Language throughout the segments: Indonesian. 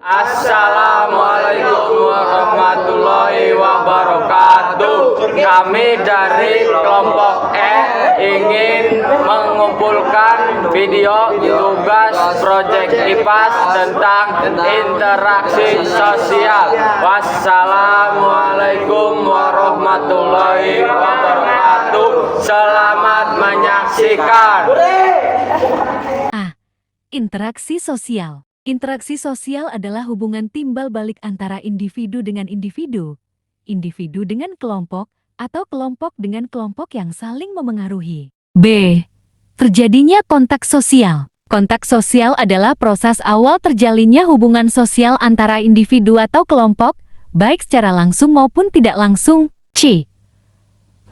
Assalamualaikum warahmatullahi wabarakatuh. Kami dari kelompok E ingin mengumpulkan video tugas proyek IPAS tentang interaksi sosial. Wassalamualaikum warahmatullahi wabarakatuh. Selamat menyaksikan. Interaksi sosial. Interaksi sosial adalah hubungan timbal balik antara individu dengan individu dengan kelompok, atau kelompok dengan kelompok yang saling memengaruhi. B. Terjadinya kontak sosial. Kontak sosial adalah proses awal terjalinnya hubungan sosial antara individu atau kelompok, baik secara langsung maupun tidak langsung. C.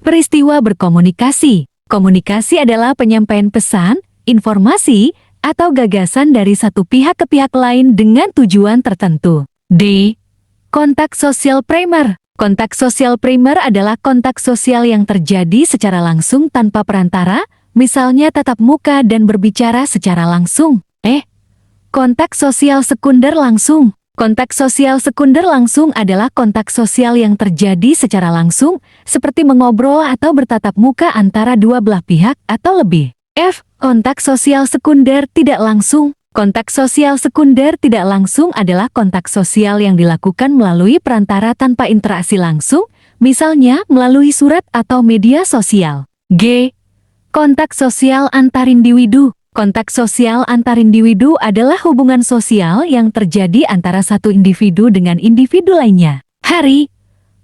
Peristiwa berkomunikasi. Komunikasi adalah penyampaian pesan, informasi, atau gagasan dari satu pihak ke pihak lain dengan tujuan tertentu. D. Kontak sosial primer. Kontak sosial primer adalah kontak sosial yang terjadi secara langsung tanpa perantara, misalnya tatap muka dan berbicara secara langsung. Kontak sosial sekunder langsung. Kontak sosial sekunder langsung adalah kontak sosial yang terjadi secara langsung, seperti mengobrol atau bertatap muka antara dua belah pihak atau lebih. F. Kontak sosial sekunder tidak langsung. Kontak sosial sekunder tidak langsung adalah kontak sosial yang dilakukan melalui perantara tanpa interaksi langsung, misalnya melalui surat atau media sosial. G. Kontak sosial antar individu. Kontak sosial antar individu adalah hubungan sosial yang terjadi antara satu individu dengan individu lainnya. Hari.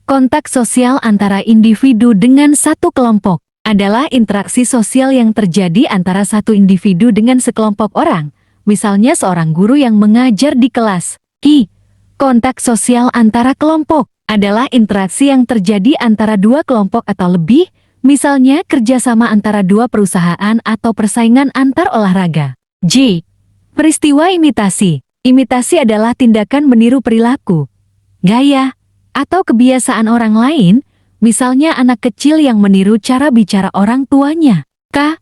Kontak sosial antara individu dengan satu kelompok adalah interaksi sosial yang terjadi antara satu individu dengan sekelompok orang, misalnya seorang guru yang mengajar di kelas. I. Kontak sosial antara kelompok adalah interaksi yang terjadi antara dua kelompok atau lebih, misalnya kerjasama antara dua perusahaan atau persaingan antar olahraga. J. Peristiwa imitasi. Imitasi adalah tindakan meniru perilaku, gaya, atau kebiasaan orang lain, misalnya anak kecil yang meniru cara bicara orang tuanya. K.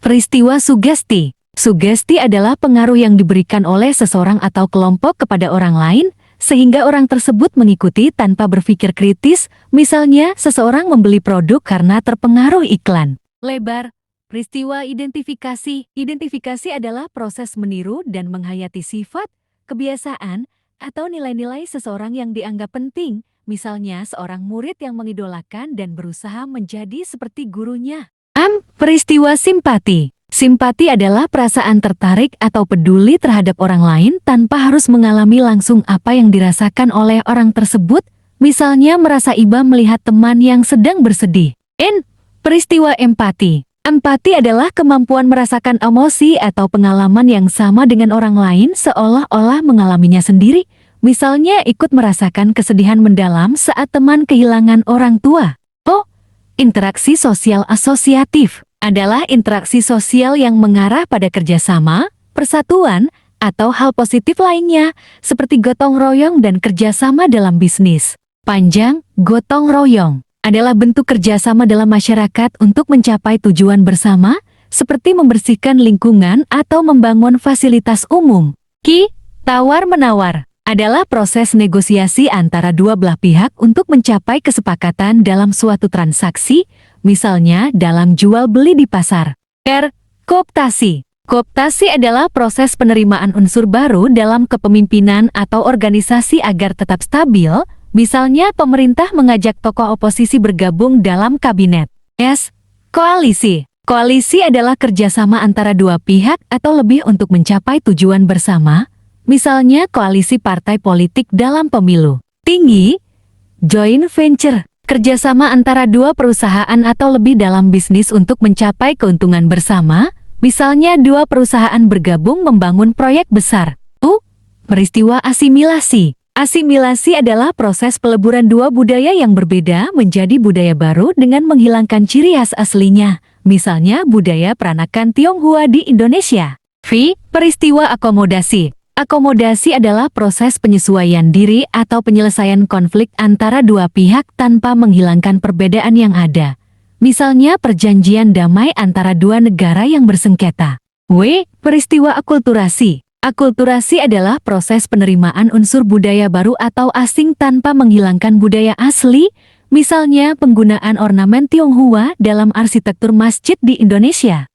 Peristiwa sugesti. Sugesti adalah pengaruh yang diberikan oleh seseorang atau kelompok kepada orang lain, sehingga orang tersebut mengikuti tanpa berpikir kritis, misalnya seseorang membeli produk karena terpengaruh iklan. Lebar. Peristiwa identifikasi. Identifikasi adalah proses meniru dan menghayati sifat, kebiasaan, atau nilai-nilai seseorang yang dianggap penting, misalnya seorang murid yang mengidolakan dan berusaha menjadi seperti gurunya. Peristiwa simpati. Simpati adalah perasaan tertarik atau peduli terhadap orang lain tanpa harus mengalami langsung apa yang dirasakan oleh orang tersebut, misalnya merasa iba melihat teman yang sedang bersedih. N. Peristiwa empati. Empati adalah kemampuan merasakan emosi atau pengalaman yang sama dengan orang lain seolah-olah mengalaminya sendiri, misalnya ikut merasakan kesedihan mendalam saat teman kehilangan orang tua. O. Interaksi sosial asosiatif adalah interaksi sosial yang mengarah pada kerjasama, persatuan, atau hal positif lainnya, seperti gotong royong dan kerjasama dalam bisnis. Panjang, gotong royong adalah bentuk kerjasama dalam masyarakat untuk mencapai tujuan bersama, seperti membersihkan lingkungan atau membangun fasilitas umum. Ki. Tawar-menawar adalah proses negosiasi antara dua belah pihak untuk mencapai kesepakatan dalam suatu transaksi, misalnya dalam jual-beli di pasar. R. Kooptasi. Kooptasi adalah proses penerimaan unsur baru dalam kepemimpinan atau organisasi agar tetap stabil, misalnya pemerintah mengajak tokoh oposisi bergabung dalam kabinet. S. Koalisi. Koalisi adalah kerjasama antara dua pihak atau lebih untuk mencapai tujuan bersama, misalnya koalisi partai politik dalam pemilu. Tinggi. Joint venture. Kerjasama antara dua perusahaan atau lebih dalam bisnis untuk mencapai keuntungan bersama, misalnya dua perusahaan bergabung membangun proyek besar. U. Peristiwa asimilasi. Asimilasi adalah proses peleburan dua budaya yang berbeda menjadi budaya baru dengan menghilangkan ciri khas aslinya, misalnya budaya peranakan Tionghoa di Indonesia. V. Peristiwa akomodasi. Akomodasi adalah proses penyesuaian diri atau penyelesaian konflik antara dua pihak tanpa menghilangkan perbedaan yang ada. Misalnya perjanjian damai antara dua negara yang bersengketa. W. Peristiwa akulturasi. Akulturasi adalah proses penerimaan unsur budaya baru atau asing tanpa menghilangkan budaya asli, misalnya penggunaan ornamen Tionghoa dalam arsitektur masjid di Indonesia.